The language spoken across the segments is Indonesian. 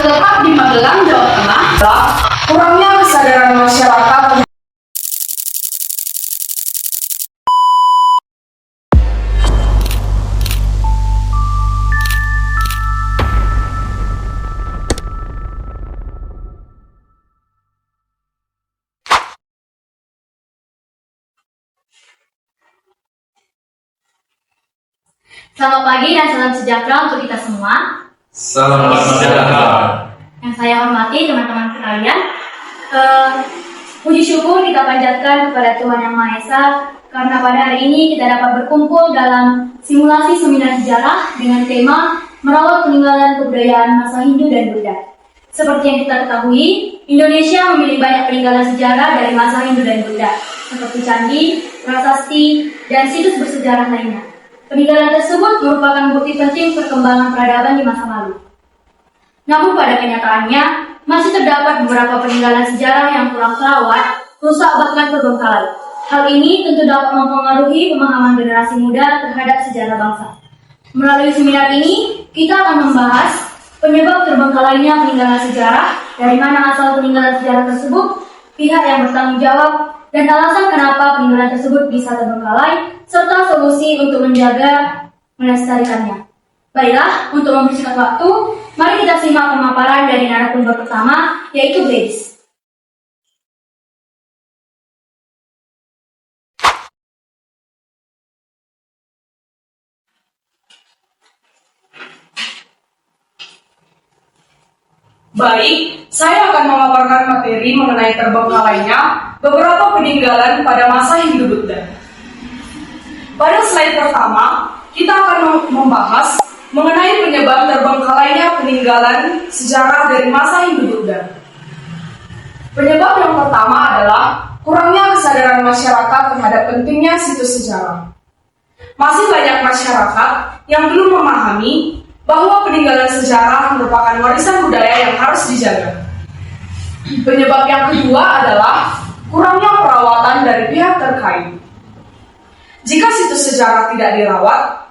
terletak di Magelang, Jawa Tengah, adalah kurangnya kesadaran masyarakat. Selamat pagi dan salam sejahtera untuk kita semua. Salam sejahtera. Yang saya hormati teman-teman sekalian, puji syukur kita panjatkan kepada Tuhan Yang Maha Esa karena pada hari ini kita dapat berkumpul dalam simulasi seminar sejarah dengan tema merawat peninggalan kebudayaan masa Hindu dan Buddha. Seperti yang kita ketahui, Indonesia memiliki banyak peninggalan sejarah dari masa Hindu dan Buddha, seperti candi, prasasti, dan situs bersejarah lainnya. Peninggalan tersebut merupakan bukti penting perkembangan peradaban di masa lalu. Namun pada kenyataannya, masih terdapat beberapa peninggalan sejarah yang kurang terawat, rusak bahkan terbengkalai. Hal ini tentu dapat mempengaruhi pemahaman generasi muda terhadap sejarah bangsa. Melalui seminar ini, kita akan membahas penyebab terbengkalainya peninggalan sejarah, dari mana asal peninggalan sejarah tersebut, pihak yang bertanggung jawab, dan alasan kenapa peninggalan tersebut bisa terbengkalai, serta solusi untuk menjaga melestarikannya. Baiklah, untuk mempersingkat waktu, mari kita simak pemaparan dari narasumber pertama, yaitu Gladys. Baik, saya akan memaparkan materi mengenai terbengkalainya beberapa peninggalan pada masa Hindu-Buddha. Pada slide pertama, kita akan membahas mengenai penyebab terbengkalainya peninggalan sejarah dari masa Hindu-Buddha. Penyebab yang pertama adalah kurangnya kesadaran masyarakat terhadap pentingnya situs sejarah. Masih banyak masyarakat yang belum memahami bahwa peninggalan sejarah merupakan warisan budaya yang harus dijaga. Penyebab yang kedua adalah kurangnya perawatan dari pihak terkait. Jika situs sejarah tidak dirawat,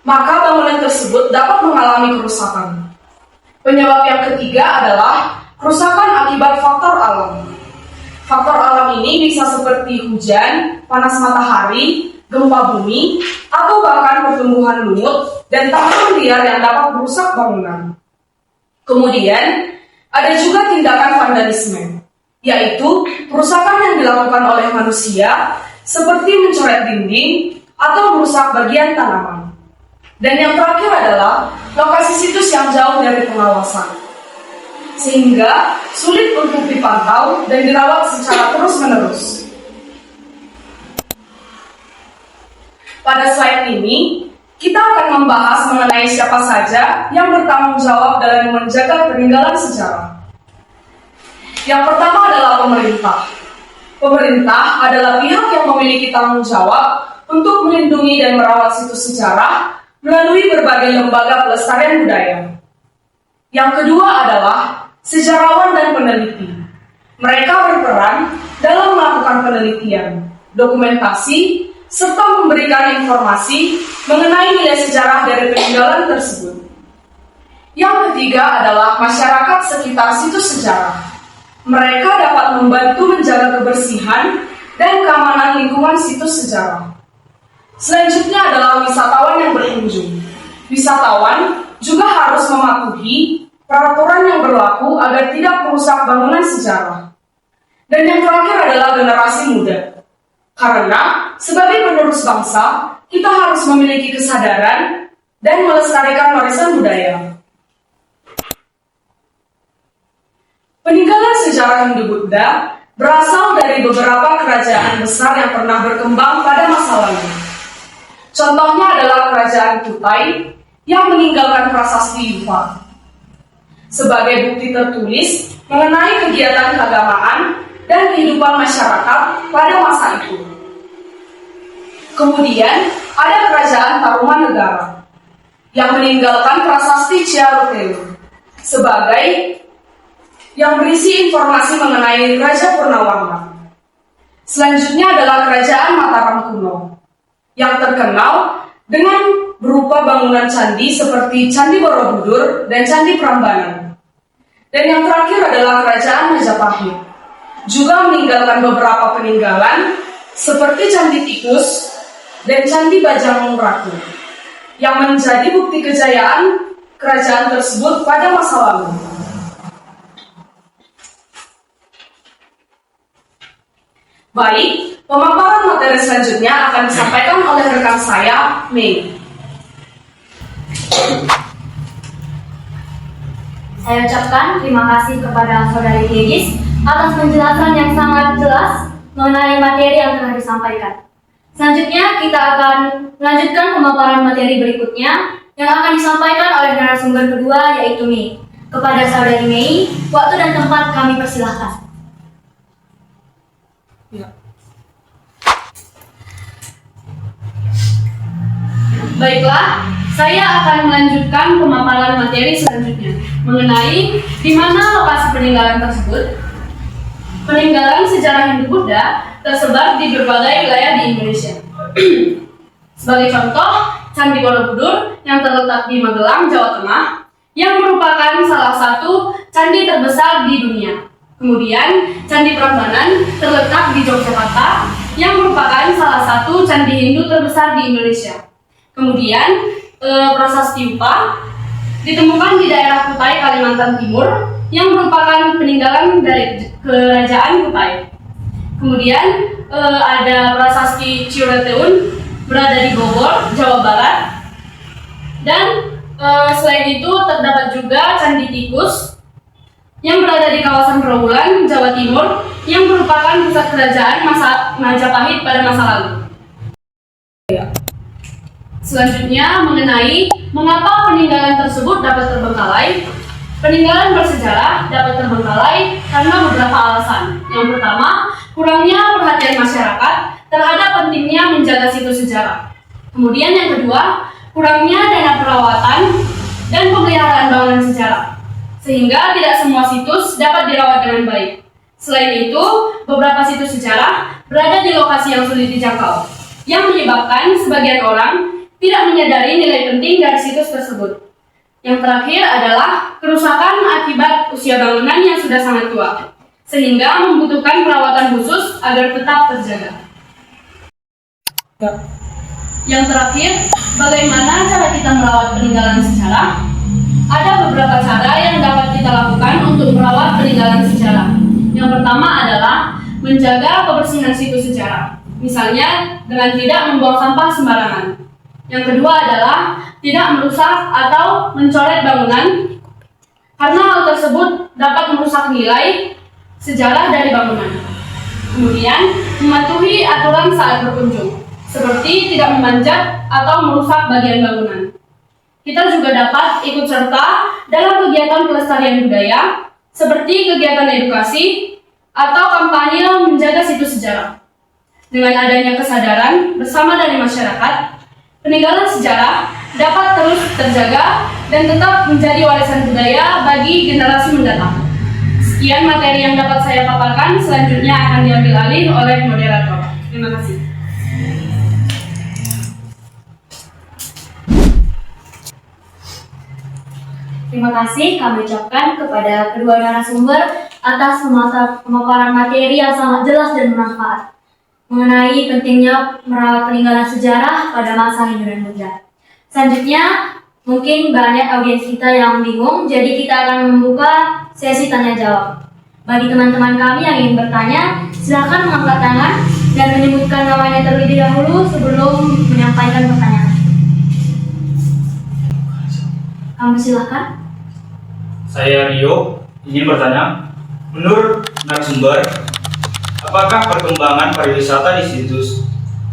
maka bangunan tersebut dapat mengalami kerusakan. Penyebab yang ketiga adalah kerusakan akibat faktor alam. Faktor alam ini bisa seperti hujan, panas matahari, gempa bumi, atau bahkan pertumbuhan lumut dan tanaman liar yang dapat merusak bangunan. Kemudian, ada juga tindakan vandalisme, yaitu kerusakan yang dilakukan oleh manusia seperti mencoret dinding atau merusak bagian tanaman. Dan yang terakhir adalah lokasi situs yang jauh dari pengawasan, sehingga sulit untuk dipantau dan dirawat secara terus-menerus. Pada slide ini, kita akan membahas mengenai siapa saja yang bertanggung jawab dalam menjaga peninggalan sejarah. Yang pertama adalah pemerintah. Pemerintah adalah pihak yang memiliki tanggung jawab untuk melindungi dan merawat situs sejarah melalui berbagai lembaga pelestarian budaya. Yang kedua adalah sejarawan dan peneliti. Mereka berperan dalam melakukan penelitian, dokumentasi, serta memberikan informasi mengenai nilai sejarah dari peninggalan tersebut. Yang ketiga adalah masyarakat sekitar situs sejarah. Mereka dapat membantu menjaga kebersihan dan keamanan lingkungan situs sejarah. Selanjutnya adalah wisatawan yang berkunjung. Wisatawan juga harus mematuhi peraturan yang berlaku agar tidak merusak bangunan sejarah. Dan yang terakhir adalah generasi muda. Karena sebagai penerus bangsa, kita harus memiliki kesadaran dan melestarikan warisan budaya. Peninggalan sejarah Hindu-Buddha berasal dari beberapa kerajaan besar yang pernah berkembang pada masa lalu. Contohnya adalah Kerajaan Kutai yang meninggalkan prasasti Yupa sebagai bukti tertulis mengenai kegiatan keagamaan dan kehidupan masyarakat pada masa itu. Kemudian ada Kerajaan Tarumanegara yang meninggalkan prasasti Ciaruteu sebagai yang berisi informasi mengenai Raja Purnawarna. Selanjutnya adalah Kerajaan Mataram kuno yang terkenal dengan berupa bangunan candi seperti Candi Borobudur dan Candi Prambanan. Dan yang terakhir adalah Kerajaan Majapahit. Juga meninggalkan beberapa peninggalan seperti Candi Tikus dan Candi Bajang Ratu yang menjadi bukti kejayaan kerajaan tersebut pada masa lalu. Baik, pemaparan materi selanjutnya akan disampaikan oleh rekan saya, Mei. Saya ucapkan terima kasih kepada Saudari Gegis atas penjelasan yang sangat jelas mengenai materi yang telah disampaikan. Selanjutnya kita akan melanjutkan pemaparan materi berikutnya yang akan disampaikan oleh narasumber kedua yaitu Mei. Kepada Saudari Mei, waktu dan tempat kami persilahkan. Ya. Baiklah, saya akan melanjutkan pemaparan materi selanjutnya mengenai di mana lokasi peninggalan tersebut. Peninggalan sejarah Hindu-Buddha tersebar di berbagai wilayah di Indonesia. Sebagai contoh, Candi Borobudur yang terletak di Magelang, Jawa Tengah, yang merupakan salah satu candi terbesar di dunia. Kemudian, Candi Prambanan terletak di Yogyakarta, yang merupakan salah satu candi Hindu terbesar di Indonesia. Kemudian, Prasasti Upa ditemukan di daerah Kutai, Kalimantan Timur, yang merupakan peninggalan dari Kerajaan Kutai. Kemudian, ada Prasasti Ciureteun berada di Bogor, Jawa Barat. Dan selain itu terdapat juga Candi Tikus yang berada di kawasan Trawulan, Jawa Timur, yang merupakan pusat kerajaan Majapahit pada masa lalu. Selanjutnya mengenai mengapa peninggalan tersebut dapat terbengkalai. Peninggalan bersejarah dapat terbengkalai karena beberapa alasan. Yang pertama, kurangnya perhatian masyarakat terhadap pentingnya menjaga situs sejarah. Kemudian yang kedua, kurangnya dana perawatan dan pemeliharaan bangunan sejarah, sehingga tidak semua situs dapat dirawat dengan baik. Selain itu, beberapa situs sejarah berada di lokasi yang sulit dijangkau, yang menyebabkan sebagian orang tidak menyadari nilai penting dari situs tersebut. Yang terakhir adalah kerusakan akibat usia bangunan yang sudah sangat tua, sehingga membutuhkan perawatan khusus agar tetap terjaga. Yang terakhir, bagaimana cara kita merawat peninggalan sejarah? Ada beberapa cara yang dapat kita lakukan untuk merawat peninggalan sejarah. Yang pertama adalah menjaga kebersihan situs sejarah, misalnya dengan tidak membuang sampah sembarangan. Yang kedua adalah tidak merusak atau mencoret bangunan, karena hal tersebut dapat merusak nilai sejarah dari bangunan. Kemudian, mematuhi aturan saat berkunjung, seperti tidak memanjat atau merusak bagian bangunan. Kita juga dapat ikut serta dalam kegiatan pelestarian budaya, seperti kegiatan edukasi atau kampanye menjaga situs sejarah. Dengan adanya kesadaran bersama dari masyarakat, peninggalan sejarah dapat terus terjaga dan tetap menjadi warisan budaya bagi generasi mendatang. Sekian materi yang dapat saya paparkan, selanjutnya akan diambil alih oleh moderator. Terima kasih. Terima kasih kami ucapkan kepada kedua narasumber atas pemaparan materi yang sangat jelas dan bermanfaat mengenai pentingnya merawat peninggalan sejarah pada masa Hindu dan Buddha. Selanjutnya, mungkin banyak audiens kita yang bingung, jadi kita akan membuka sesi tanya jawab. Bagi teman-teman kami yang ingin bertanya, silakan mengangkat tangan dan menyebutkan namanya terlebih dahulu sebelum menyampaikan pertanyaan. Kami silakan. Saya Rio, ingin bertanya, menurut narasumber, apakah perkembangan pariwisata di situs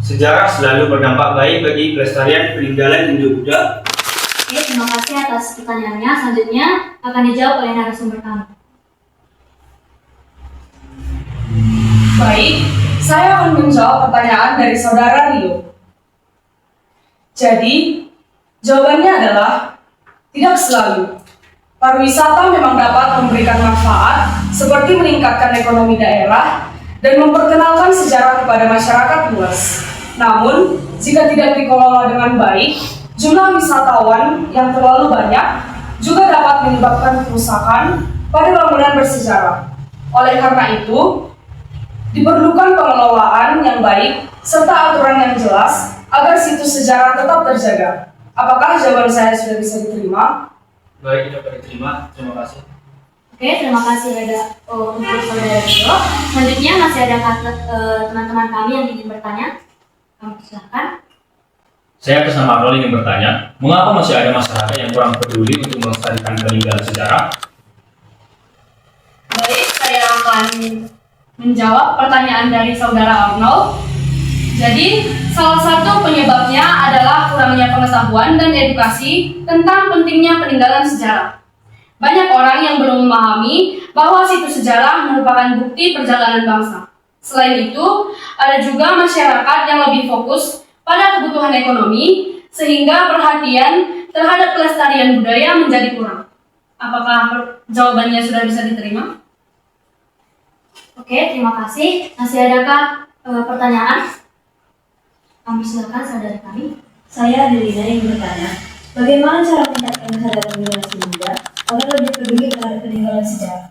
sejarah selalu berdampak baik bagi pelestarian peninggalan Hindu-Buddha? Oke, terima kasih atas pertanyaannya. Selanjutnya akan dijawab oleh narasumber kami. Baik, saya akan menjawab pertanyaan dari saudara Rio. Jadi, jawabannya adalah tidak selalu. Pariwisata memang dapat memberikan manfaat seperti meningkatkan ekonomi daerah dan memperkenalkan sejarah kepada masyarakat luas. Namun, jika tidak dikelola dengan baik, jumlah wisatawan yang terlalu banyak juga dapat menyebabkan kerusakan, pada bangunan bersejarah. Oleh karena itu, diperlukan pengelolaan yang baik serta aturan yang jelas agar situs sejarah tetap terjaga. Apakah jawaban saya sudah bisa diterima? Baik, dapat diterima. Terima kasih. Oke, terima kasih untuk saudara Rio. Selanjutnya masih ada teman-teman kami yang ingin bertanya. Kami silakan. Saya atas nama Arnold ingin bertanya, mengapa masih ada masyarakat yang kurang peduli untuk melestarikan peninggalan sejarah? Baik, saya akan menjawab pertanyaan dari saudara Arnold. Jadi, salah satu penyebabnya adalah kurangnya pengetahuan dan edukasi tentang pentingnya peninggalan sejarah. Banyak orang yang belum memahami bahwa situs sejarah merupakan bukti perjalanan bangsa. Selain itu, ada juga masyarakat yang lebih fokus pada kebutuhan ekonomi, sehingga perhatian terhadap pelestarian budaya menjadi kurang. Apakah jawabannya sudah bisa diterima? Oke, terima kasih. Masih adakah pertanyaan? Kami silakan saudara kami. Saya Adelina yang bertanya, bagaimana cara meningkatkan kesadaran generasi muda agar lebih peduli terhadap peninggalan sejarah?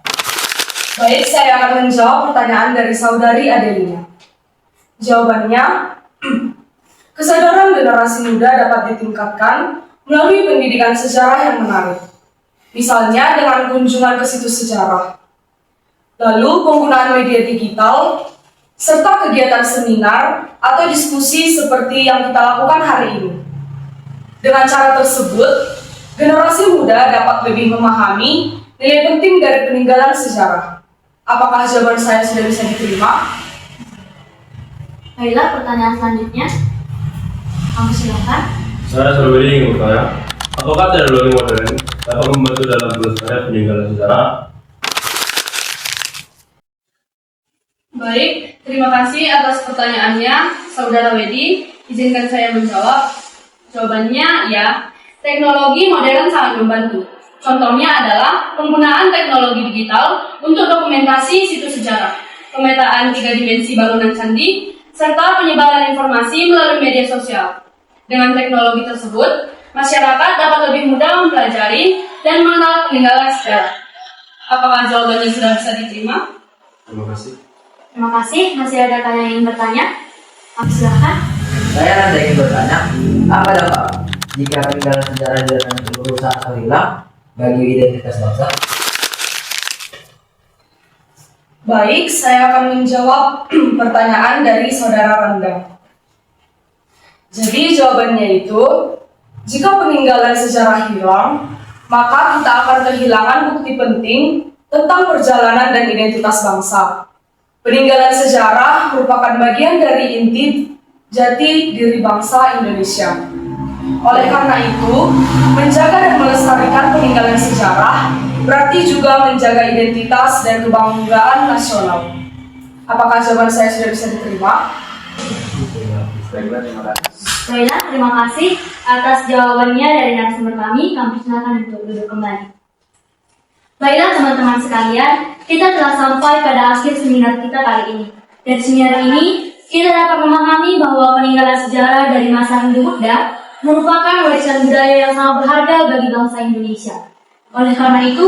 Baik, saya akan menjawab pertanyaan dari saudari Adelina. Jawabannya, kesadaran generasi muda dapat ditingkatkan melalui pendidikan sejarah yang menarik. Misalnya dengan kunjungan ke situs sejarah. Lalu penggunaan media digital, serta kegiatan seminar atau diskusi seperti yang kita lakukan hari ini. Dengan cara tersebut, generasi muda dapat lebih memahami nilai penting dari peninggalan sejarah. Apakah jawaban saya sudah bisa diterima? Baiklah, pertanyaan selanjutnya. Kami silakan. Saya Sarwedi ingin bertanya, apakah teknologi modern dapat membantu dalam pelestarian peninggalan sejarah? Baik, terima kasih atas pertanyaannya, Saudara Wedi. Izinkan saya menjawab. Jawabannya ya, teknologi modern sangat membantu. Contohnya adalah penggunaan teknologi digital untuk dokumentasi situs sejarah, pemetaan 3 dimensi bangunan candi, serta penyebaran informasi melalui media sosial. Dengan teknologi tersebut, masyarakat dapat lebih mudah mempelajari dan mengenal peninggalan sejarah. Apakah jawabannya sudah bisa diterima? Terima kasih. Terima kasih. Masih ada yang ingin bertanya? Kami silakan. Saya Nanda ingin bertanya, apa dampak jika peninggalan sejarah dilakukan rusak atau hilang bagi identitas bangsa? Baik, saya akan menjawab pertanyaan dari Saudara Randa. Jadi jawabannya itu, jika peninggalan sejarah hilang, maka kita akan kehilangan bukti penting tentang perjalanan dan identitas bangsa. Peninggalan sejarah merupakan bagian dari inti jati diri bangsa Indonesia. Oleh karena itu, menjaga dan melestarikan peninggalan sejarah berarti juga menjaga identitas dan kebanggaan nasional. Apakah jawaban saya sudah bisa diterima? Baiklah, terima kasih atas jawabannya dari narasumber kami. Kami silakan untuk duduk kembali. Baiklah teman-teman sekalian, kita telah sampai pada akhir seminar kita kali ini. Dari seminar ini, kita dapat memahami bahwa peninggalan sejarah dari masa Hindu Buddha merupakan warisan budaya yang sangat berharga bagi bangsa Indonesia. Oleh karena itu,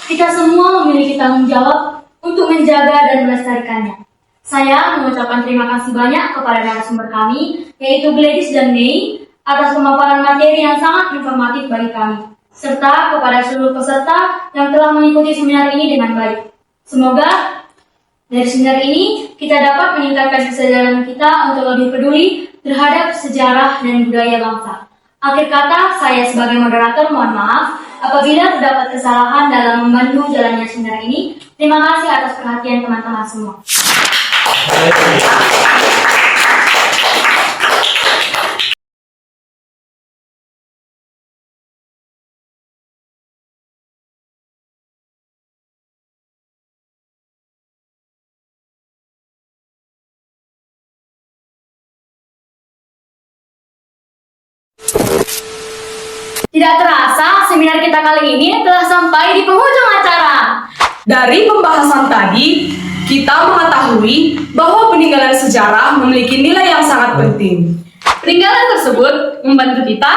kita semua memiliki tanggung jawab untuk menjaga dan melestarikannya. Saya mengucapkan terima kasih banyak kepada narasumber kami, yaitu Gladys dan Mei, atas pemaparan materi yang sangat informatif bagi kami, serta kepada seluruh peserta yang telah mengikuti seminar ini dengan baik. Semoga dari seminar ini kita dapat meningkatkan kesadaran kita untuk lebih peduli terhadap sejarah dan budaya bangsa. Akhir kata, saya sebagai moderator mohon maaf apabila terdapat kesalahan dalam membantu jalannya seminar ini. Terima kasih atas perhatian teman-teman semua. Tidak terasa, seminar kita kali ini telah sampai di penghujung acara. Dari pembahasan tadi, kita mengetahui bahwa peninggalan sejarah memiliki nilai yang sangat penting. Peninggalan tersebut membantu kita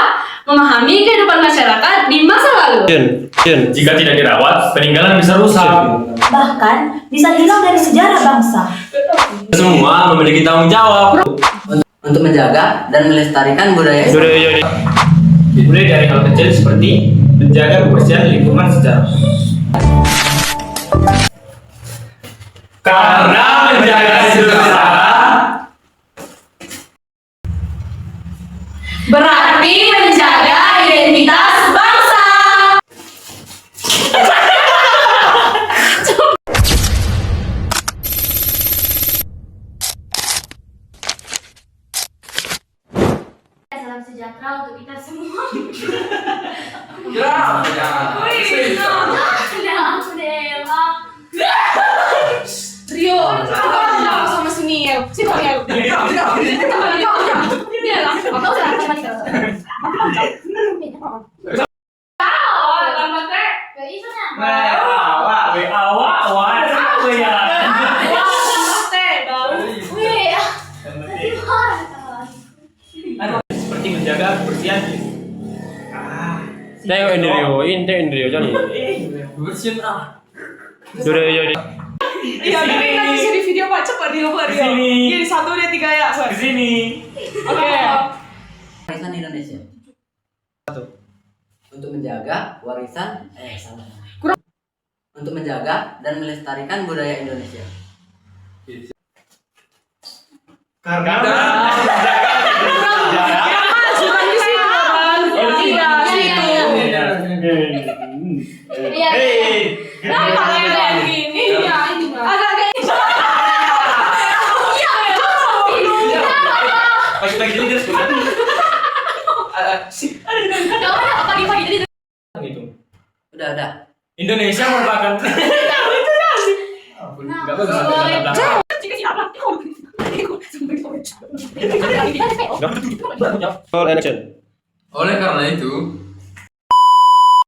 memahami kehidupan masyarakat di masa lalu. Jika tidak dirawat, peninggalan bisa rusak. Bahkan bisa hilang dari sejarah bangsa. Semua memiliki tanggung jawab. Untuk menjaga dan melestarikan budaya Dimulai dari hal kecil seperti menjaga kebersihan lingkungan secara Karena menjaga sejarah Berarti menjaga identitas bangsa. Salam sejahtera untuk kita semua. Rio, kita sama sini ya. Sini ya. seperti menjaga kebersihan. Tengok Indrio jadi. Iya, tapi nanti di video Pak cepat Rio. Kesini. Jadi 1, 2, 3 ya. Di sini. Oke. warisan Indonesia. Untuk menjaga warisan salah. Untuk menjaga dan melestarikan budaya Indonesia. Karena Sudah di situ kan? Iya, situ. Kenapa kayak gini? Iya, ini agak kayak pagi-pagi jadi terus gitu. Udah. Indonesia merupakan nggak bagus. All action. Oleh karena itu,